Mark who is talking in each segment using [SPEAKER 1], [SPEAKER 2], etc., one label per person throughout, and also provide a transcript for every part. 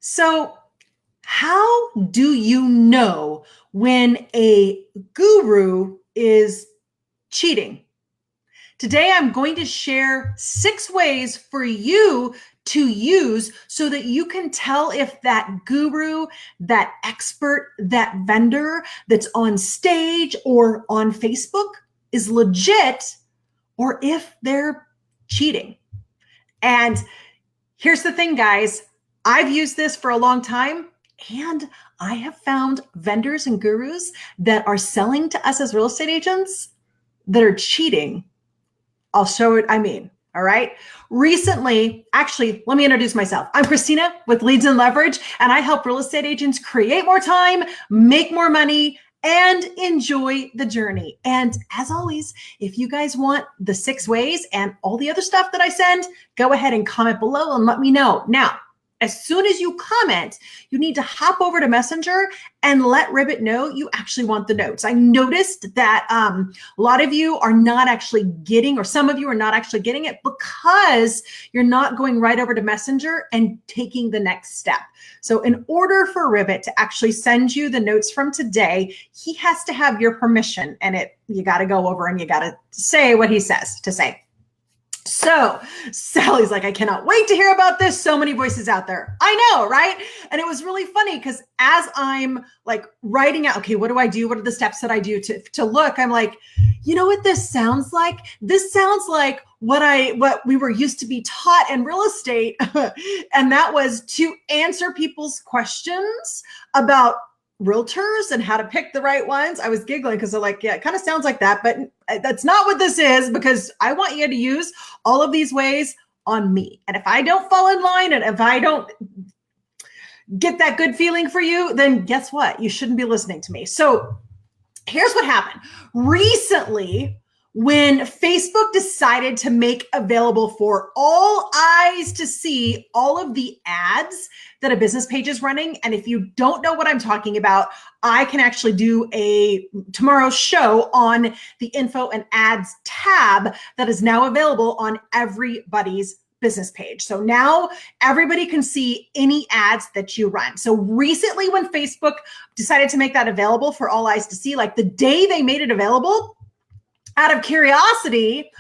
[SPEAKER 1] So, how do you know when a guru is cheating? Today, I'm going to share 6 ways for you to use so that you can tell if that guru, that expert, that vendor that's on stage or on Facebook is legit or if they're cheating. And here's the thing, guys. I've used this for a long time, and I have found vendors and gurus that are selling to us as real estate agents that are cheating. I'll show it. All right. Recently, actually, let me introduce myself. I'm Christina with Leads and Leverage, and I help real estate agents create more time, make more money, and enjoy the journey. And as always, if you guys want the 6 ways and all the other stuff that I send, go ahead and comment below and let me know. Now, as soon as you comment, you need to hop over to Messenger and let Ribbit know you actually want the notes. I noticed that a lot of you are not actually getting, or some of you are not actually getting it because you're not going right over to Messenger and taking the next step. So in order for Ribbit to actually send you the notes from today, he has to have your permission, and you got to go over and you got to say what he says to say. So Sally's like, I cannot wait to hear about this. So many voices out there. I know, right? And it was really funny because as I'm like writing out, okay, what do I do? What are the steps that I do to look? I'm like, you know what this sounds like? This sounds like what we were used to be taught in real estate. And that was to answer people's questions about realtors and how to pick the right ones. I was giggling because they're like, yeah, it kind of sounds like that, but that's not what this is, because I want you to use all of these ways on me. And if I don't fall in line and if I don't get that good feeling for you, then guess what? You shouldn't be listening to me. So here's what happened. Recently, when Facebook decided to make available for all eyes to see all of the ads that a business page is running, and if you don't know what I'm talking about, I can actually do tomorrow's show on the info and ads tab that is now available on everybody's business page. So now everybody can see any ads that you run. So recently when Facebook decided to make that available for all eyes to see, like the day they made it available, out of curiosity,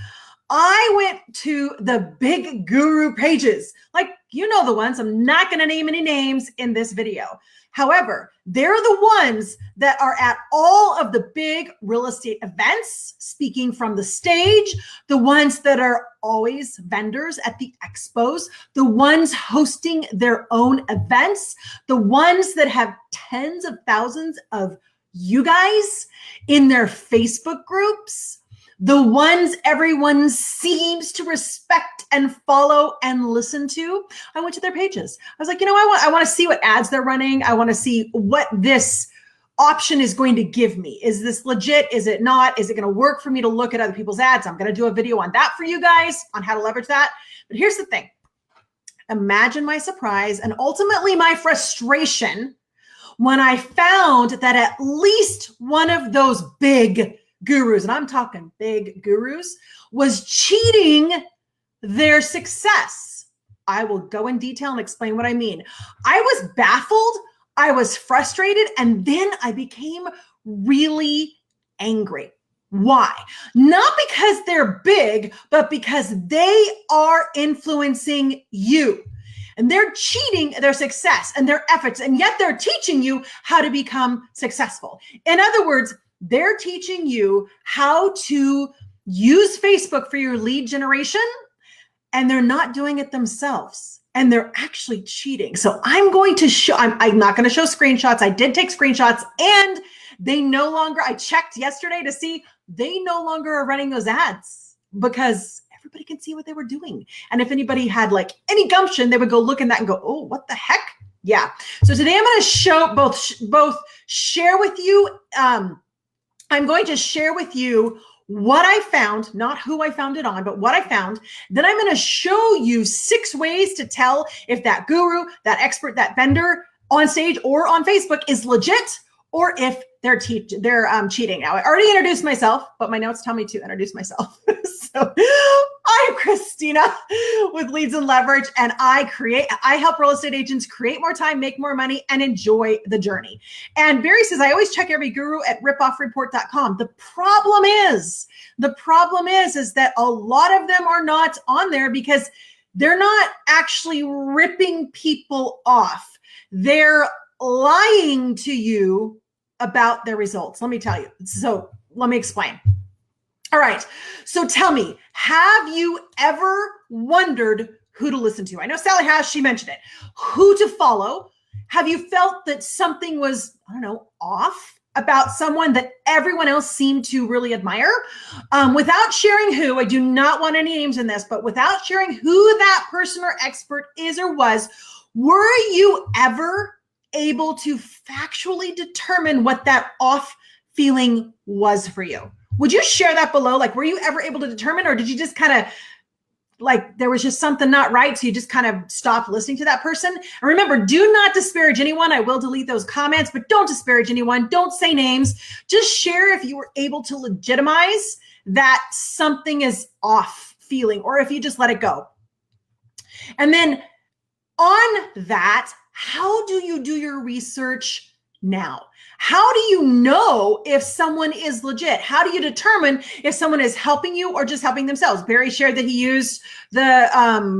[SPEAKER 1] I went to the big guru pages. Like, you know the ones. I'm not going to name any names in this video. However, they're the ones that are at all of the big real estate events, speaking from the stage, the ones that are always vendors at the expos, the ones hosting their own events, the ones that have tens of thousands of you guys in their Facebook groups, the ones everyone seems to respect and follow and listen to. I went to their pages. I was like, I want to see what ads they're running. I want to see what this option is going to give me. Is this legit? Is it not? Is it going to work for me to look at other people's ads? I'm going to do a video on that for you guys on how to leverage that. But here's the thing. Imagine my surprise and ultimately my frustration when I found that at least one of those big gurus, and I'm talking big gurus, was cheating their success. I will go in detail and explain what I mean. I was baffled, I was frustrated, and then I became really angry. Why? Not because they're big, but because they are influencing you. And they're cheating their success and their efforts, and yet they're teaching you how to become successful. In other words, they're teaching you how to use Facebook for your lead generation, and they're not doing it themselves, and they're actually cheating. So I'm going to show, I'm not going to show screenshots. I did take screenshots, and they no longer, I checked yesterday to see, they no longer are running those ads because everybody can see what they were doing. And if anybody had like any gumption, they would go look in that and go, oh, what the heck? Yeah. So today I'm going to show both share with you, I'm going to share with you what I found, not who I found it on, but what I found. Then I'm going to show you 6 ways to tell if that guru, that expert, that vendor on stage or on Facebook is legit or if they're cheating. Now, I already introduced myself, but my notes tell me to introduce myself. So I'm Christina with Leads and Leverage, and I help real estate agents create more time, make more money, and enjoy the journey. And Barry says, I always check every guru at ripoffreport.com. The problem is that a lot of them are not on there because they're not actually ripping people off. They're lying to you about their results. Let me tell you. So let me explain. All right. So tell me, have you ever wondered who to listen to? I know Sally has, she mentioned it. Who to follow? Have you felt that something was, off about someone that everyone else seemed to really admire? Without sharing who, I do not want any names in this, but without sharing who that person or expert is or was, were you ever able to factually determine what that off feeling was for you? Would you share that below? Like, were you ever able to determine, or did you just kind of there was just something not right, so you just kind of stopped listening to that person? And remember, do not disparage anyone. I will delete those comments, but don't disparage anyone. Don't say names. Just share if you were able to legitimize that something is off feeling, or if you just let it go. And then on that, how do you do your research now? How do you know if someone is legit? How do you determine if someone is helping you or just helping themselves? Barry shared that he used the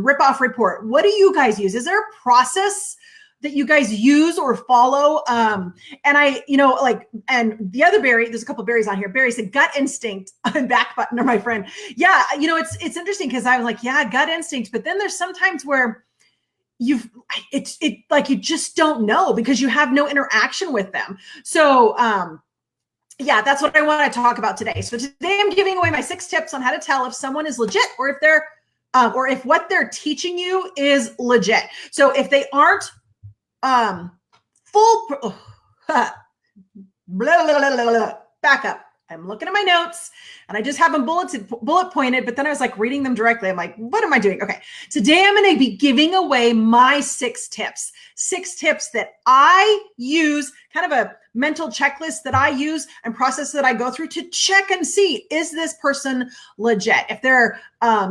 [SPEAKER 1] rip-off report. What do you guys use? Is there a process that you guys use or follow? And and the other Barry, there's a couple of Barrys on here. Barry said gut instinct. Back button, or my friend. Yeah, it's interesting because I was like, yeah, gut instinct. But then there's sometimes where you just don't know because you have no interaction with them. So yeah, that's what I want to talk about today. So today I'm giving away my 6 tips on how to tell if someone is legit, or if they're or if what they're teaching you is legit. So if they aren't back up. I'm looking at my notes and I just have them bullet pointed, but then I was like reading them directly. I'm like, what am I doing? Okay. Today I'm going to be giving away my 6 tips that I use, kind of a mental checklist that I use and process that I go through to check and see, is this person legit? If they're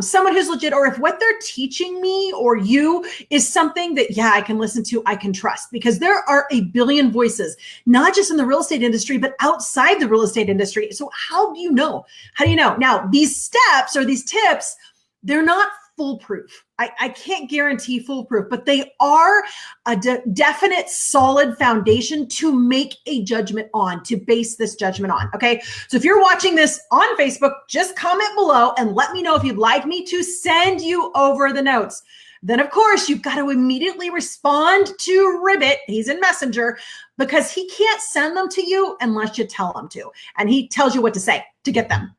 [SPEAKER 1] someone who's legit, or if what they're teaching me or you is something that, yeah, I can listen to, I can trust, because there are a billion voices, not just in the real estate industry, but outside the real estate industry. So how do you know? Now, these steps or these tips, they're not foolproof. I can't guarantee foolproof, but they are a definite solid foundation to make a judgment on, to base this judgment on. Okay. So if you're watching this on Facebook, just comment below and let me know if you'd like me to send you over the notes. Then of course you've got to immediately respond to Ribbit. He's in Messenger, because he can't send them to you unless you tell him to. And he tells you what to say to get them.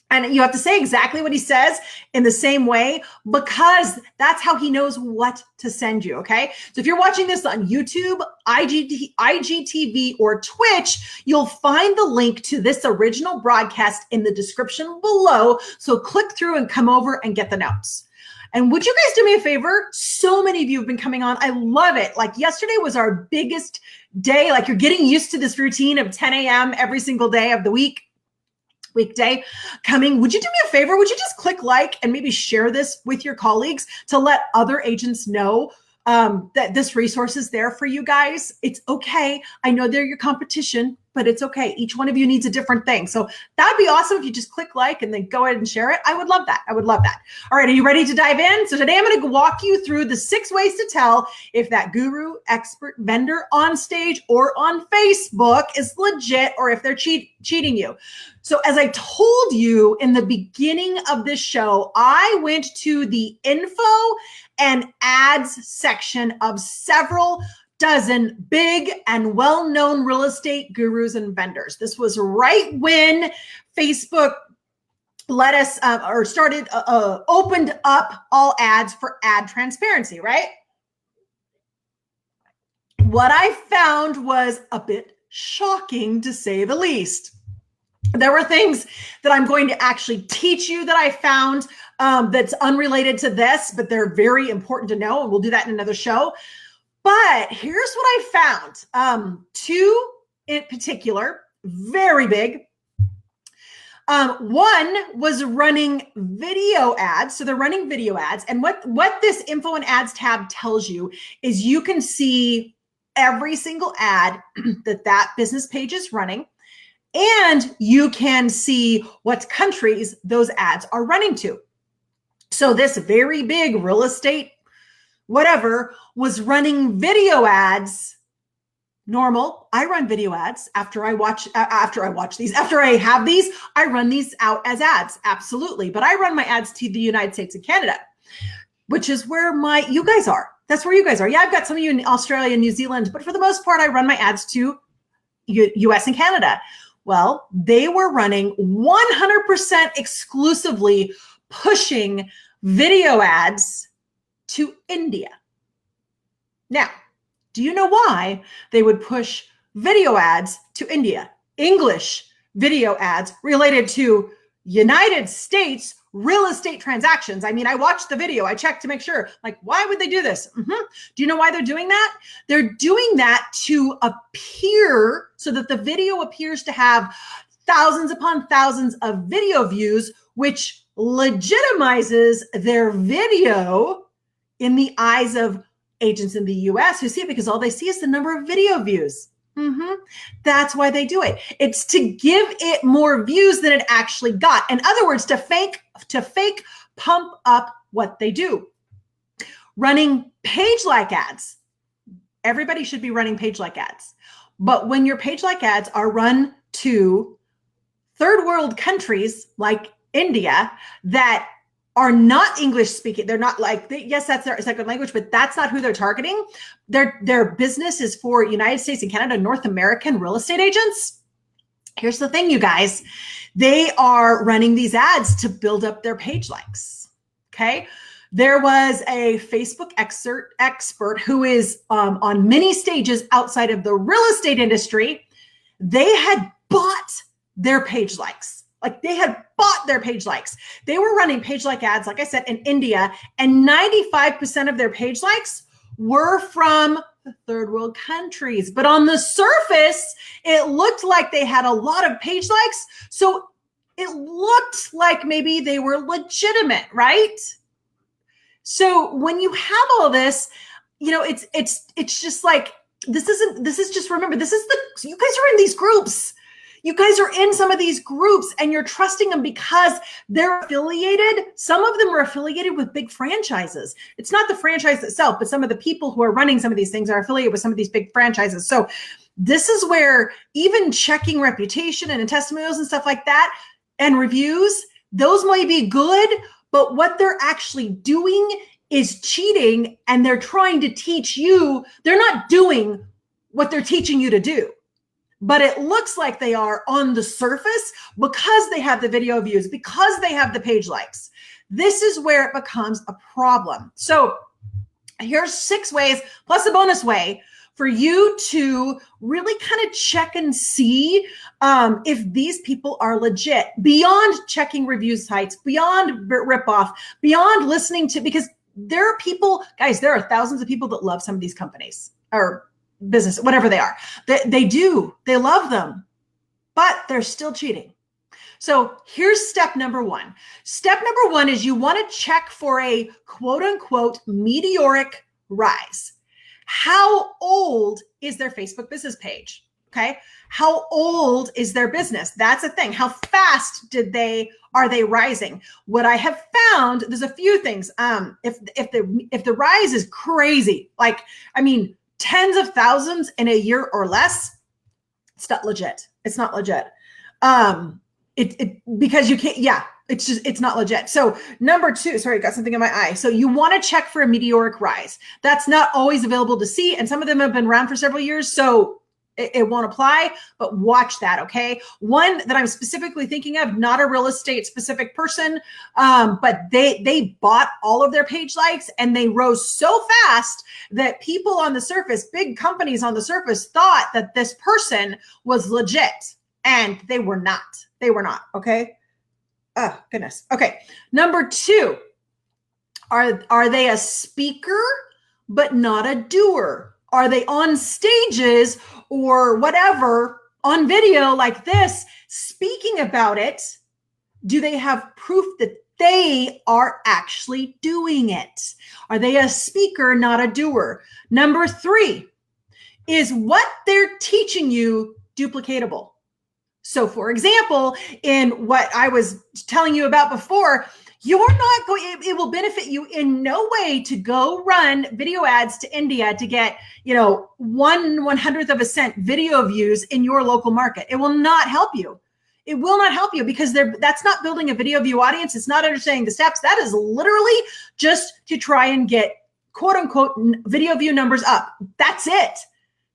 [SPEAKER 1] And you have to say exactly what he says in the same way, because that's how he knows what to send you, okay? So if you're watching this on YouTube, IGTV, or Twitch, you'll find the link to this original broadcast in the description below. So click through and come over and get the notes. And would you guys do me a favor? So many of you have been coming on. I love it. Like yesterday was our biggest day. Like you're getting used to this routine of 10 a.m. every single day of the weekday coming. Would you do me a favor? Would you just click like and maybe share this with your colleagues to let other agents know that this resource is there for you guys? It's okay. I know they're your competition, but it's okay. Each one of you needs a different thing. So that'd be awesome if you just click like and then go ahead and share it. I would love that. All right. Are you ready to dive in? So today I'm going to walk you through the 6 ways to tell if that guru, expert, vendor on stage or on Facebook is legit, or if they're cheating you. So as I told you in the beginning of this show, I went to the info and ads section of several dozen big and well-known real estate gurus and vendors. This was right when Facebook let us opened up all ads for ad transparency, right? What I found was a bit shocking, to say the least. There were things that I'm going to actually teach you that I found that's unrelated to this, but they're very important to know, and we'll do that in another show. But here's what I found. 2 in particular, very big. One was running video ads. So they're running video ads. And what this info and ads tab tells you is you can see every single ad that business page is running. And you can see what countries those ads are running to. So this very big real estate, whatever, was running video ads. Normal. I run video ads after I have these, I run these out as ads. Absolutely. But I run my ads to the United States and Canada, which is where you guys are. That's where you guys are. Yeah, I've got some of you in Australia and New Zealand, but for the most part, I run my ads to US and Canada. Well, they were running 100% exclusively pushing video ads to India. Now, do you know why they would push video ads to India? English video ads related to United States real estate transactions. I mean, I watched the video. I checked to make sure, like, why would they do this? Do you know why they're doing that? They're doing that to appear so that the video appears to have thousands upon thousands of video views, which legitimizes their video in the eyes of agents in the US who see it, because all they see is the number of video views. That's why they do it. It's to give it more views than it actually got. In other words, to fake pump up what they do. Running page-like ads. Everybody should be running page-like ads. But when your page-like ads are run to third world countries like India that are not English speaking. They're not yes, that's their second language, but that's not who they're targeting. Their business is for United States and Canada, North American real estate agents. Here's the thing, you guys. They are running these ads to build up their page likes. Okay. There was a Facebook expert who is on many stages outside of the real estate industry. They had bought their page likes. Like they had bought their page likes. They were running page like ads, like I said, in India, and 95% of their page likes were from the third world countries. But on the surface, it looked like they had a lot of page likes. So it looked like maybe they were legitimate, right? So when you have all this, it's just like, you guys are in these groups. You guys are in some of these groups and you're trusting them because they're affiliated. Some of them are affiliated with big franchises. It's not the franchise itself, but some of the people who are running some of these things are affiliated with some of these big franchises. So this is where even checking reputation and testimonials and stuff like that and reviews, those might be good, but what they're actually doing is cheating, and they're trying to teach you. They're not doing what they're teaching you to do. But it looks like they are on the surface because they have the video views, because they have the page likes. This is where it becomes a problem. So here's 6 ways, plus a bonus way, for you to really kind of check and see if these people are legit, beyond checking review sites, beyond ripoff, beyond listening to, because there are people, guys, there are thousands of people that love some of these companies or business, whatever they are. They do. They love them, but they're still cheating. So here's step number 1. Step number 1 is you want to check for a quote unquote meteoric rise. How old is their Facebook business page? Okay. How old is their business? That's a thing. How fast are they rising? What I have found, there's a few things. If the rise is crazy, tens of thousands in a year or less, it's not legit. It's not legit. Because you can't, it's not legit. So number 2, sorry, I got something in my eye. So you want to check for a meteoric rise. That's not always available to see. And some of them have been around for several years. So it won't apply, but watch that. Okay. One that I'm specifically thinking of, not a real estate specific person, but they bought all of their page likes and they rose so fast that people on the surface, big companies on the surface, thought that this person was legit, and they were not. They were not. Okay. Oh goodness. Okay. Number 2, are they a speaker but not a doer? Are they on stages or whatever on video like this speaking about it? Do they have proof that they are actually doing it? Are they a speaker, not a doer? Number 3, is what they're teaching you duplicatable? So for example, in what I was telling you about before, you're not going, it will benefit you in no way to go run video ads to India to get, 1/100th of a cent video views in your local market. It will not help you. It will not help you because that's not building a video view audience. It's not understanding the steps. That is literally just to try and get quote unquote video view numbers up. That's it.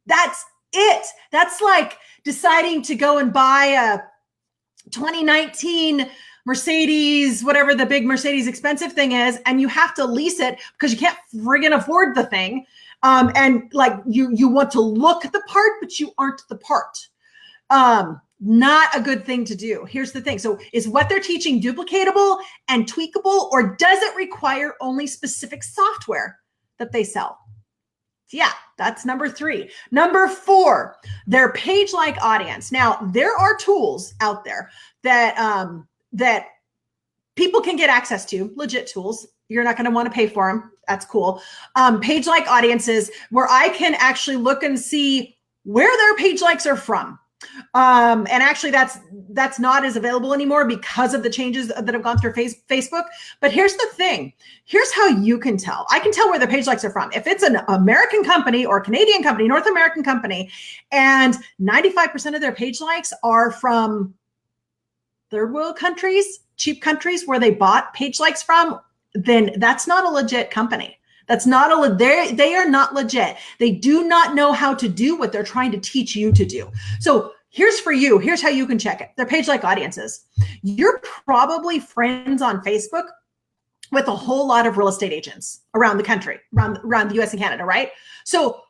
[SPEAKER 1] That's it. That's like deciding to go and buy a 2019 Mercedes, whatever the big Mercedes expensive thing is, and you have to lease it because you can't friggin' afford the thing. And like you want to look the part, but you aren't the part. Not a good thing to do. Here's the thing. So is what they're teaching duplicatable and tweakable, or does it require only specific software that they sell? Yeah, that's number 3. Number 4, their page-like audience. Now, there are tools out there that people can get access to, legit tools. You're not going to want to pay for them. That's cool. Page-like audiences where I can actually look and see where their page likes are from. And actually that's not as available anymore because of the changes that have gone through Facebook. But here's the thing. Here's how you can tell. I can tell where the page likes are from. If it's an American company or Canadian company, North American company, and 95% of their page likes are from third world countries, cheap countries where they bought page likes from, then that's not a legit company. That's not they are not legit. They do not know how to do what they're trying to teach you to do. So here's for you. Here's how you can check it. They're page like audiences. You're probably friends on Facebook with a whole lot of real estate agents around the country, around the US and Canada, right? So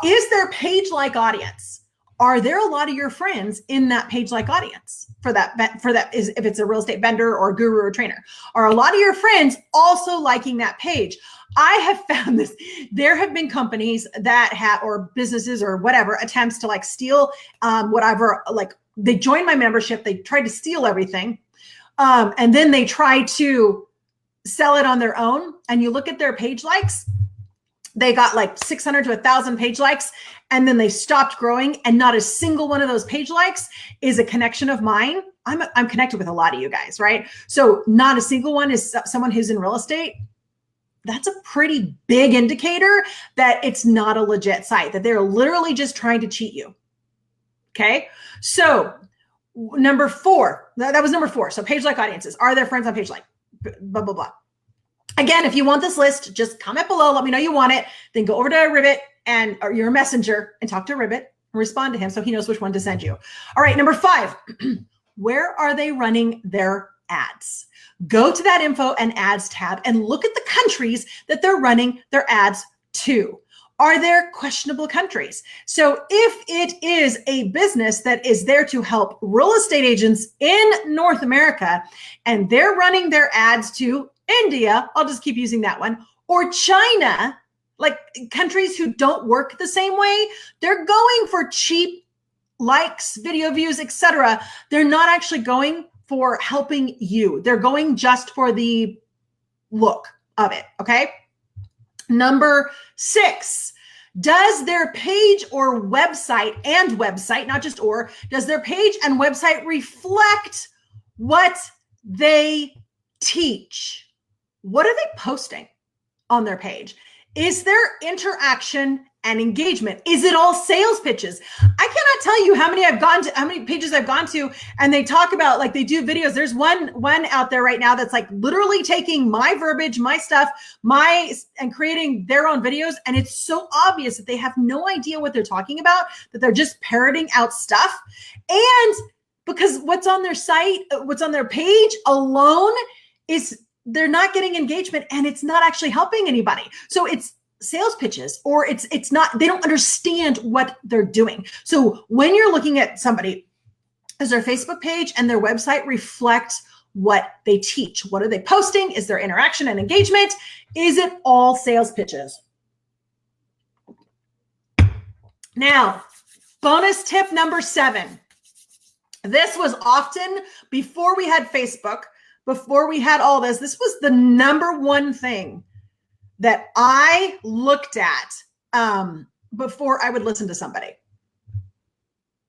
[SPEAKER 1] is there page like audience? Are there a lot of your friends in that page like audience for that is if it's a real estate vendor or guru or trainer? Are a lot of your friends also liking that page? I have found this. There have been companies that have, or businesses or whatever, attempts to like steal whatever, like they joined my membership, they tried to steal everything. And then they try to sell it on their own. And you look at their page likes, they got like 600 to 1,000 page likes, and then they stopped growing. And not a single one of those page likes is a connection of mine. I'm connected with a lot of you guys, right? So not a single one is someone who's in real estate. That's a pretty big indicator that it's not a legit site, that they're literally just trying to cheat you. Okay. So number 4, that was number 4. So page like audiences, are there friends on page like, blah, blah, blah. Again, if you want this list, just comment below. Let me know you want it. Then go over to Ribbit or your messenger and talk to Ribbit and respond to him so he knows which one to send you. All right. Number 5, where are they running their ads? Go to that info and ads tab and look at the countries that they're running their ads to. Are there questionable countries? So if it is a business that is there to help real estate agents in North America and they're running their ads to India, I'll just keep using that one, or China, like countries who don't work the same way, they're going for cheap likes, video views, etc. They're not actually going for helping you. They're going just for the look of it, okay? Number 6, does their page or website, not just or, does their page and website reflect what they teach? What are they posting on their page? Is there interaction and engagement? Is it all sales pitches? I cannot tell you how many pages I've gone to, and they talk about, like, they do videos. There's one out there right now that's like literally taking my verbiage, my stuff, and creating their own videos. And it's so obvious that they have no idea what they're talking about, that they're just parroting out stuff. And because what's on their site, what's on their page alone is they're not getting engagement, and it's not actually helping anybody. So it's sales pitches, or it's not, they don't understand what they're doing. So when you're looking at somebody, does their Facebook page and their website reflect what they teach? What are they posting? Is there interaction and engagement? Is it all sales pitches? Now, bonus tip number 7. This was often before we had Facebook, before we had all this. This was the number one thing that I looked at before I would listen to somebody.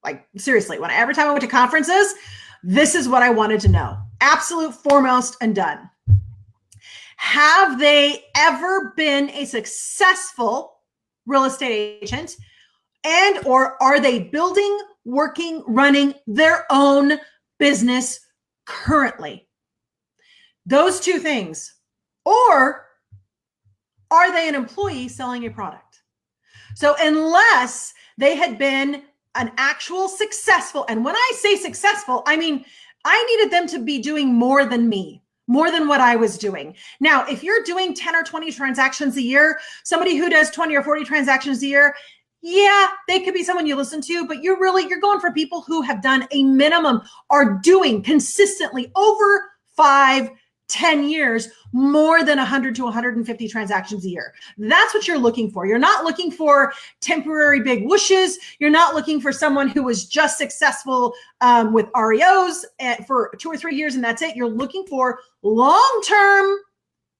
[SPEAKER 1] Like, seriously, every time I went to conferences, this is what I wanted to know. Absolute foremost and done. Have they ever been a successful real estate agent, and or are they building, working, running their own business currently? Those two things. Or are they an employee selling a product? So unless they had been an actual successful, and when I say successful, I mean, I needed them to be doing more than me, more than what I was doing. Now, if you're doing 10 or 20 transactions a year, somebody who does 20 or 40 transactions a year, yeah, they could be someone you listen to, but you're going for people who have done a minimum, are doing consistently over 5, 10 years, more than 100 to 150 transactions a year. That's what you're looking for. You're not looking for temporary big whooshes. You're not looking for someone who was just successful with REOs for 2 or 3 years and that's it. You're looking for long-term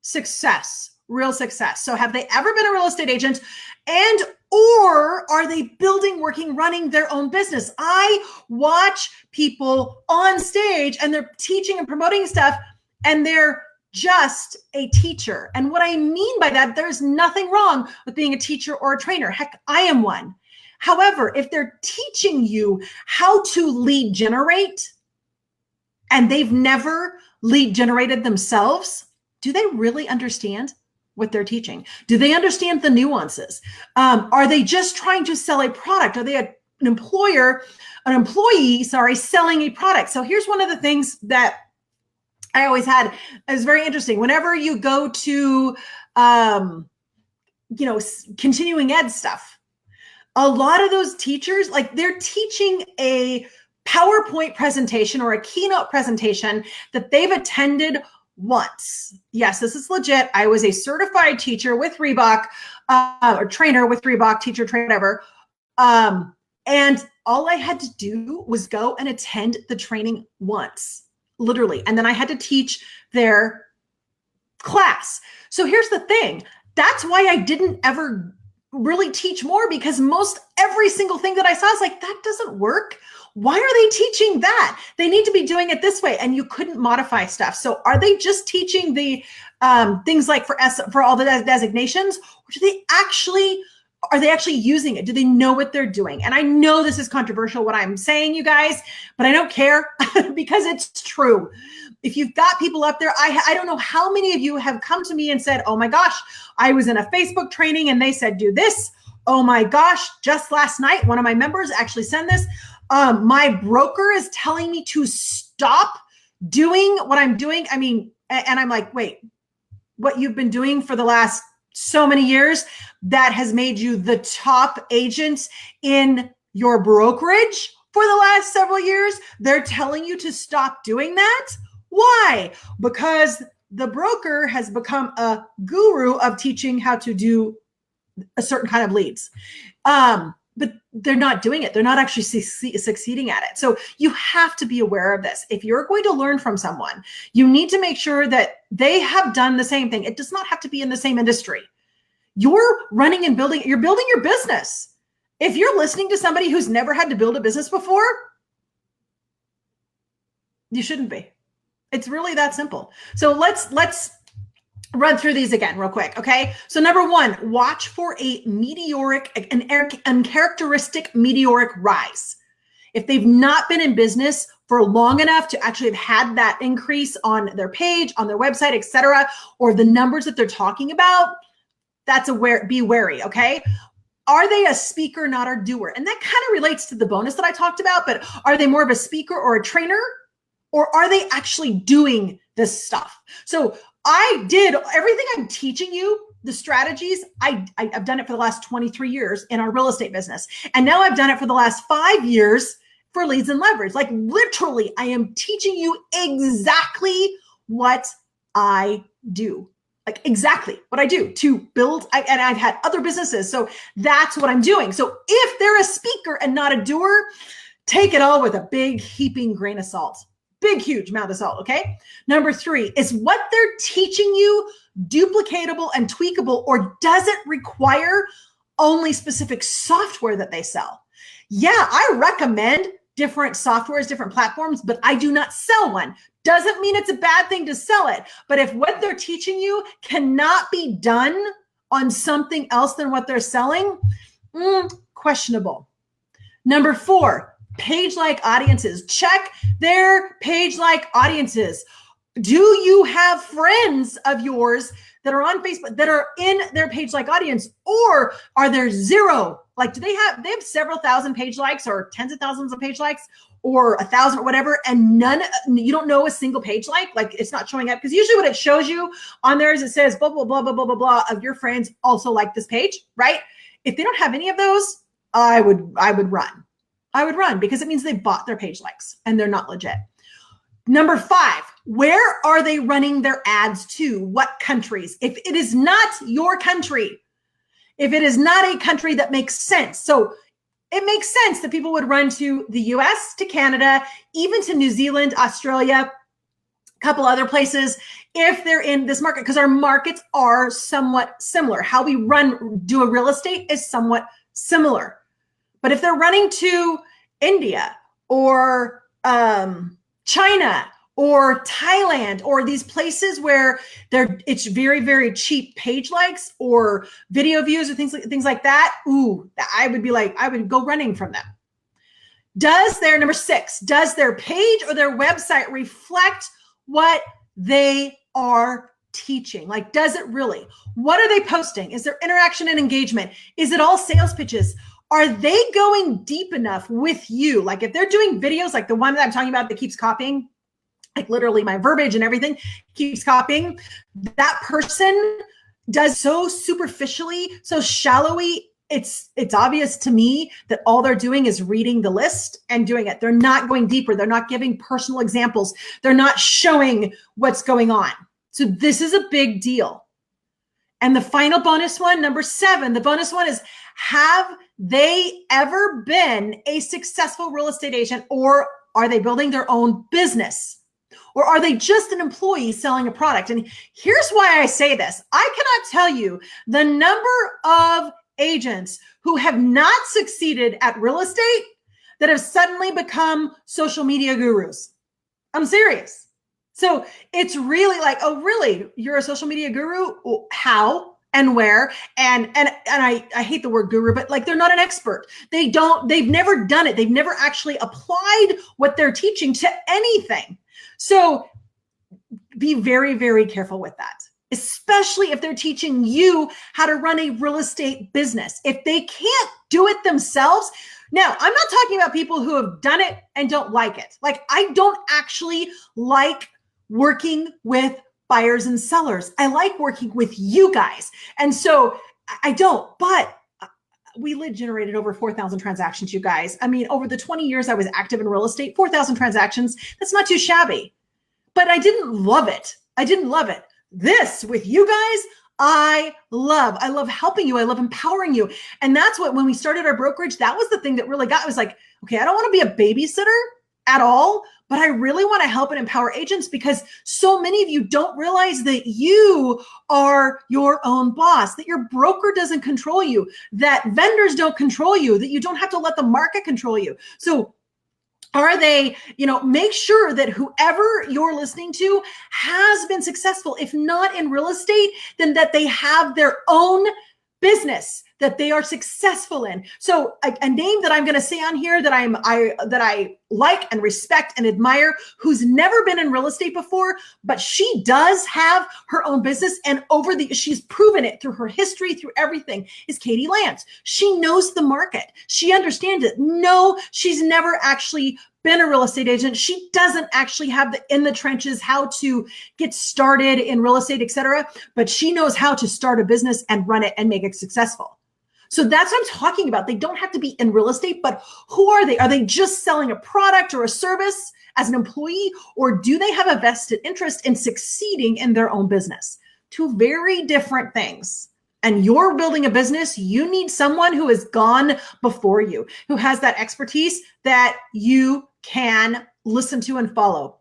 [SPEAKER 1] success, real success. So have they ever been a real estate agent, and or are they building, working, running their own business? I watch people on stage and they're teaching and promoting stuff, and they're just a teacher. And what I mean by that, there's nothing wrong with being a teacher or a trainer. Heck, I am one. However, if they're teaching you how to lead generate and they've never lead generated themselves, do they really understand what they're teaching? Do they understand the nuances? Are they just trying to sell a product? Are they an employee, selling a product? So here's one of the things that I always had. It was very interesting. Whenever you go to, continuing ed stuff, a lot of those teachers, like, they're teaching a PowerPoint presentation or a keynote presentation that they've attended once. Yes, this is legit. I was a certified teacher with Reebok, or trainer with Reebok, teacher, trainer, whatever. And all I had to do was go and attend the training once, literally. And then I had to teach their class. So here's the thing. That's why I didn't ever really teach more, because every single thing that I saw is like, that doesn't work. Why are they teaching that? They need to be doing it this way. And you couldn't modify stuff. So are they just teaching the things like for all the designations, or are they actually using it? Do they know what they're doing? And I know this is controversial, what I'm saying, you guys, but I don't care because it's true. If you've got people up there, I don't know how many of you have come to me and said, oh my gosh, I was in a Facebook training and they said, do this. Oh my gosh, just last night, one of my members actually sent this. My broker is telling me to stop doing what I'm doing. I mean, and I'm like, wait, what you've been doing for the last so many years that has made you the top agent in your brokerage for the last several years? They're telling you to stop doing that? Why? Because the broker has become a guru of teaching how to do a certain kind of leads. But they're not doing it. They're not actually succeeding at it. So you have to be aware of this. If you're going to learn from someone, you need to make sure that they have done the same thing. It does not have to be in the same industry. You're running and building your business. If you're listening to somebody who's never had to build a business before, you shouldn't be. It's really that simple. So let's run through these again real quick. Okay. So number 1, watch for an uncharacteristic meteoric rise. If they've not been in business for long enough to actually have had that increase on their page, on their website, etc., or the numbers that they're talking about, be wary. Okay. Are they a speaker, not a doer? And that kind of relates to the bonus that I talked about, but are they more of a speaker or a trainer? Or are they actually doing this stuff? So I did everything I'm teaching you, the strategies, I've done it for the last 23 years in our real estate business. And now I've done it for the last 5 years for leads and leverage. Like, literally, I am teaching you exactly what I do. Like exactly what I do to build. And I've had other businesses. So that's what I'm doing. So if they're a speaker and not a doer, take it all with a big heaping grain of salt. Big, huge amount of salt, okay? Number 3, is what they're teaching you duplicatable and tweakable, or does it require only specific software that they sell? Yeah, I recommend different softwares, different platforms, but I do not sell one. Doesn't mean it's a bad thing to sell it. But if what they're teaching you cannot be done on something else than what they're selling, questionable. Number 4, page-like audiences. Check their page-like audiences. Do you have friends of yours that are on Facebook that are in their page-like audience, or are there zero? Like, they have several thousand page likes, or tens of thousands of page likes, or 1,000 or whatever, and you don't know a single page like it's not showing up? Because usually what it shows you on there is it says blah, blah, blah, blah, blah, blah, blah of your friends also like this page, right? If they don't have any of those, I would run. I would run, because it means they bought their page likes and they're not legit. Number 5, where are they running their ads to? What countries? If it is not your country, if it is not a country that makes sense. So it makes sense that people would run to the US, to Canada, even to New Zealand, Australia, a couple other places, if they're in this market, because our markets are somewhat similar. How we do a real estate is somewhat similar. But if they're running to India or China or Thailand, or these places where it's very, very cheap page likes or video views or things like that, I would go running from them. Number 6, does their page or their website reflect what they are teaching? Like, does it really? What are they posting? Is there interaction and engagement? Is it all sales pitches? Are they going deep enough with you? Like, if they're doing videos like the one that I'm talking about that keeps copying, like literally my verbiage and everything keeps copying, that person does so superficially, so shallowly, it's obvious to me that all they're doing is reading the list and doing it. They're not going deeper. They're not giving personal examples. They're not showing what's going on. So this is a big deal. And the final bonus one, number 7, the bonus one is, have they ever been a successful real estate agent, or are they building their own business? Or are they just an employee selling a product? And here's why I say this. I cannot tell you the number of agents who have not succeeded at real estate that have suddenly become social media gurus. I'm serious. So it's really like, oh, really? You're a social media guru? How and where? And I hate the word guru, but like, they're not an expert. They've never done it. They've never actually applied what they're teaching to anything. So be very, very careful with that, especially if they're teaching you how to run a real estate business. If they can't do it themselves. Now, I'm not talking about people who have done it and don't like it. Like, I don't actually like working with buyers and sellers. I like working with you guys. And so I don't, but we lead generated over 4,000 transactions, you guys. I mean, over the 20 years I was active in real estate, 4,000 transactions, that's not too shabby. But I didn't love it. This with you guys, I love helping you. I love empowering you. And that's what, when we started our brokerage, that was the thing that really got, I was like, okay, I don't want to be a babysitter at all, but I really want to help and empower agents, because so many of you don't realize that you are your own boss, that your broker doesn't control you, that vendors don't control you, that you don't have to let the market control you. So are they, make sure that whoever you're listening to has been successful, if not in real estate, then that they have their own business that they are successful in. So a name that I'm going to say on here that I like and respect and admire, who's never been in real estate before, but she does have her own business, and she's proven it through her history, through everything, is Katie Lance. She knows the market. She understands it. No, she's never actually been a real estate agent. She doesn't actually have in the trenches how to get started in real estate, etc. But she knows how to start a business and run it and make it successful. So that's what I'm talking about. They don't have to be in real estate, but who are they? Are they just selling a product or a service as an employee, or do they have a vested interest in succeeding in their own business? two very different things. And you're building a business, you need someone who has gone before you, who has that expertise that you can listen to and follow.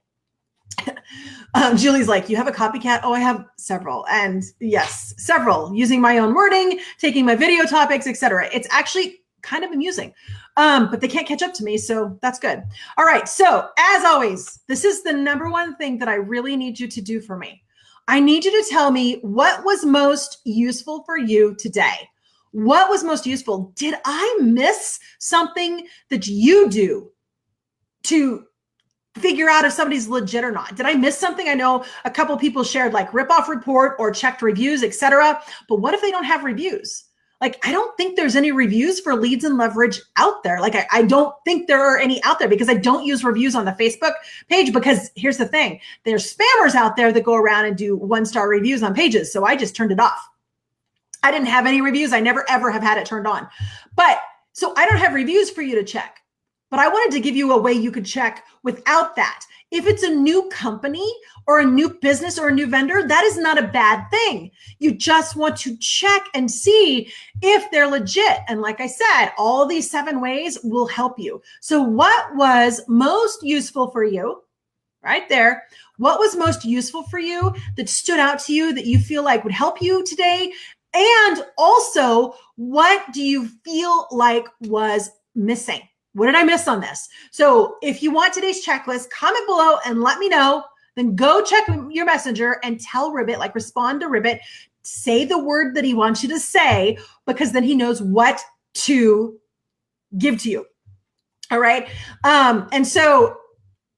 [SPEAKER 1] Julie's like, you have a copycat? Oh, I have several. And yes, several, using my own wording, taking my video topics, etc. It's actually kind of amusing, but they can't catch up to me. So that's good. All right. So as always, this is the number one thing that I really need you to do for me. I need you to tell me what was most useful for you today. What was most useful? Did I miss something that you do to figure out if somebody's legit or not? Did I miss something? I know a couple people shared like rip-off report or checked reviews, etc. But what if they don't have reviews? Like, I don't think there's any reviews for leads and leverage out there. Like, I don't think there are any out there because I don't use reviews on the Facebook page, because here's the thing. There's spammers out there that go around and do 1-star reviews on pages. So I just turned it off. I didn't have any reviews. I never, ever have had it turned on. But so I don't have reviews for you to check. But I wanted to give you a way you could check without that. If it's a new company or a new business or a new vendor, that is not a bad thing. You just want to check and see if they're legit. And like I said, all these 7 ways will help you. So what was most useful for you? Right there. What was most useful for you that stood out to you that you feel like would help you today? And also, what do you feel like was missing? What did I miss on this? So if you want today's checklist, comment below and let me know. Then go check your messenger and tell Ribbit, like respond to Ribbit, say the word that he wants you to say, because then he knows what to give to you. All right. And so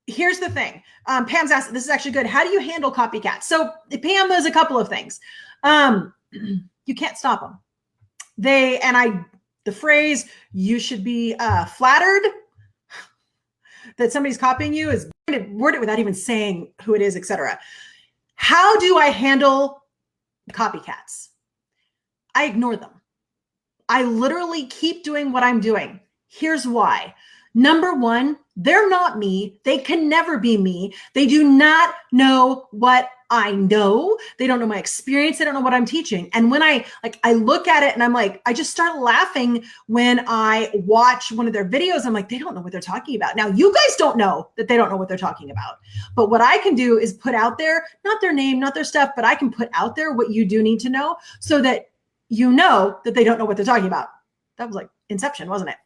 [SPEAKER 1] here's the thing. Pam's asked, this is actually good. How do you handle copycats? So Pam does a couple of things. You can't stop them. The phrase, you should be flattered that somebody's copying you, is word it without even saying who it is, etc. How do I handle copycats? I ignore them. I literally keep doing what I'm doing. Here's why. Number one, they're not me. They can never be me. They do not know what I know. They don't know my experience. They don't know what I'm teaching. And when I look at it and I'm like, I just start laughing when I watch one of their videos. I'm like, they don't know what they're talking about. Now, you guys don't know that they don't know what they're talking about. But what I can do is put out there, not their name, not their stuff, but I can put out there what you do need to know so that you know that they don't know what they're talking about. That was like Inception, wasn't it?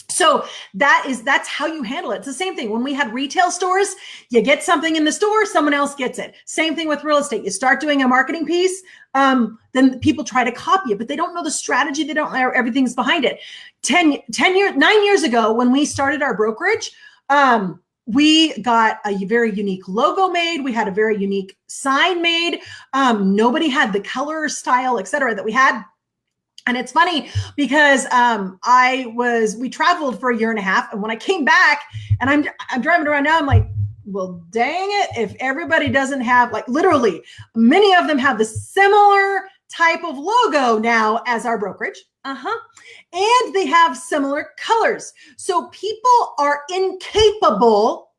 [SPEAKER 1] So that's how you handle it. It's the same thing. When we had retail stores, you get something in the store, someone else gets it. Same thing with real estate. You start doing a marketing piece, then people try to copy it, but they don't know the strategy. They don't know everything's behind it. 9 years ago, when we started our brokerage, we got a very unique logo made. We had a very unique sign made. Nobody had the color, style, et cetera, that we had. And it's funny because we traveled for a year and a half. And when I came back and I'm driving around now, I'm like, well, dang it. If everybody doesn't have, like, literally many of them have the similar type of logo now as our brokerage. And they have similar colors. So people are incapable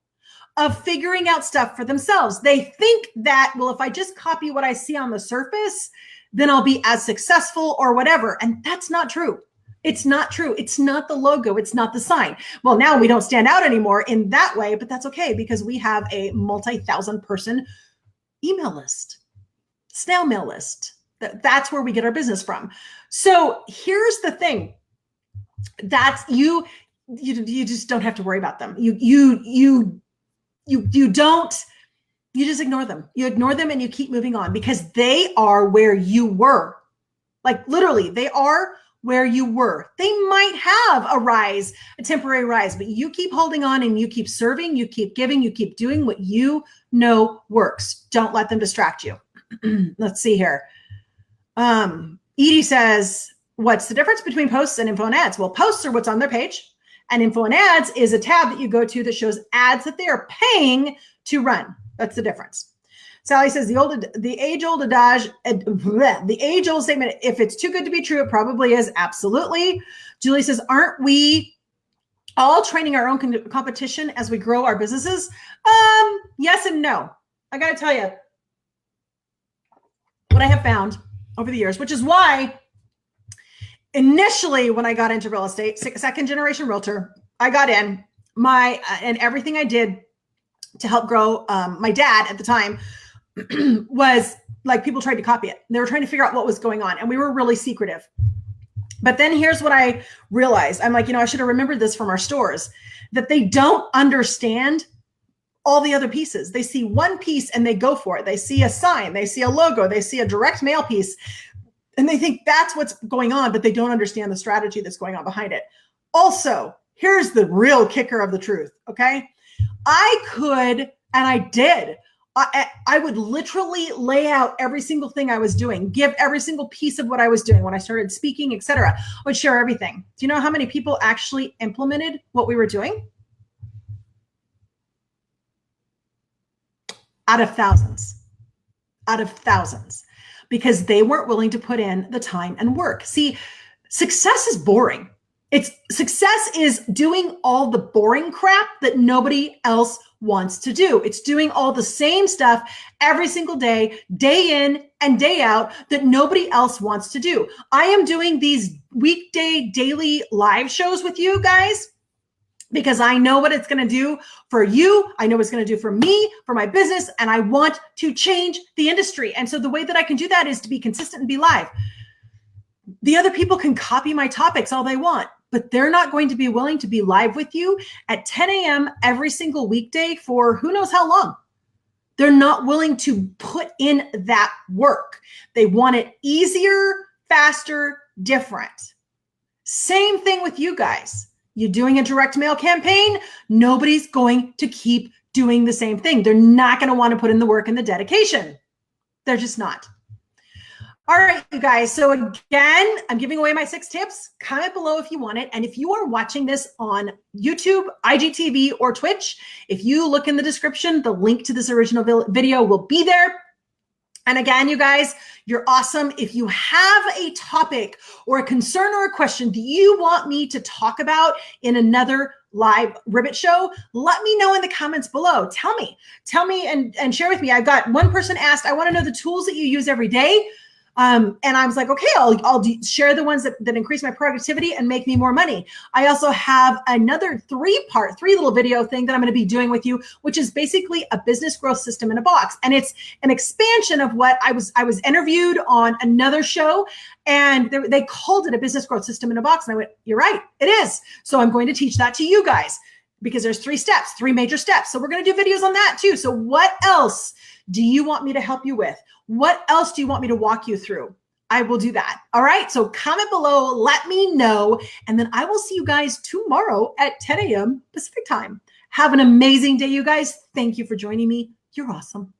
[SPEAKER 1] of figuring out stuff for themselves. They think that, well, if I just copy what I see on the surface, then I'll be as successful or whatever. And that's not true. It's not true. It's not the logo. It's not the sign. Well, now we don't stand out anymore in that way, but that's okay because we have a multi-thousand person email list, snail mail list. That's where we get our business from. So here's the thing. That's you just don't have to worry about them. You just ignore them. You ignore them and you keep moving on because they are where you were. Like literally, they are where you were. They might have a temporary rise, but you keep holding on and you keep serving, you keep giving, you keep doing what you know works. Don't let them distract you. Let's see here. Edie says, what's the difference between posts and info and ads? Well, posts are what's on their page, and info and ads is a tab that you go to that shows ads that they are paying to run. That's the difference. Sally says the age-old adage, the age-old statement, if it's too good to be true, it probably is. Absolutely. Julie says, aren't we all training our own competition as we grow our businesses? Yes and no. I got to tell you, what I have found over the years, which is why initially when I got into real estate, second generation realtor, I got in and everything I did to help grow my dad at the time was like people tried to copy it. They were trying to figure out what was going on. And we were really secretive. But then here's what I realized. I'm like, I should have remembered this from our stores, that they don't understand all the other pieces. They see one piece and they go for it. They see a sign, they see a logo, they see a direct mail piece, and they think that's what's going on, but they don't understand the strategy that's going on behind it. Also, here's the real kicker of the truth, okay? I could, and I did, I would literally lay out every single thing I was doing, give every single piece of what I was doing when I started speaking, etc. I would share everything. Do you know how many people actually implemented what we were doing? Out of thousands, because they weren't willing to put in the time and work. See, success is boring. Success is doing all the boring crap that nobody else wants to do. It's doing all the same stuff every single day, day in and day out, that nobody else wants to do. I am doing these weekday daily live shows with you guys because I know what it's going to do for you. I know what it's going to do for me, for my business, and I want to change the industry. And so the way that I can do that is to be consistent and be live. The other people can copy my topics all they want, but they're not going to be willing to be live with you at 10 a.m. every single weekday for who knows how long. They're not willing to put in that work. They want it easier, faster, different. Same thing with you guys. You're doing a direct mail campaign. Nobody's going to keep doing the same thing. They're not going to want to put in the work and the dedication. They're just not. All right, you guys. So again, I'm giving away my 6 tips. Comment below if you want it. And if you are watching this on YouTube, IGTV, or Twitch, if you look in the description, the link to this original video will be there. And again, you guys, you're awesome. If you have a topic or a concern or a question that you want me to talk about in another live Ribbit show, let me know in the comments below. Tell me and share with me. I've got one person asked, I want to know the tools that you use every day. And I was like, okay, I'll share the ones that increase my productivity and make me more money. I also have another 3 little video thing that I'm going to be doing with you, which is basically a business growth system in a box. And it's an expansion of what I was interviewed on another show, and they called it a business growth system in a box. And I went, you're right, it is. So I'm going to teach that to you guys because there's 3 steps, 3 major steps. So we're going to do videos on that too. So what else do you want me to help you with? What else do you want me to walk you through? I will do that. All right. So comment below, let me know. And then I will see you guys tomorrow at 10 a.m. Pacific time. Have an amazing day, you guys. Thank you for joining me. You're awesome.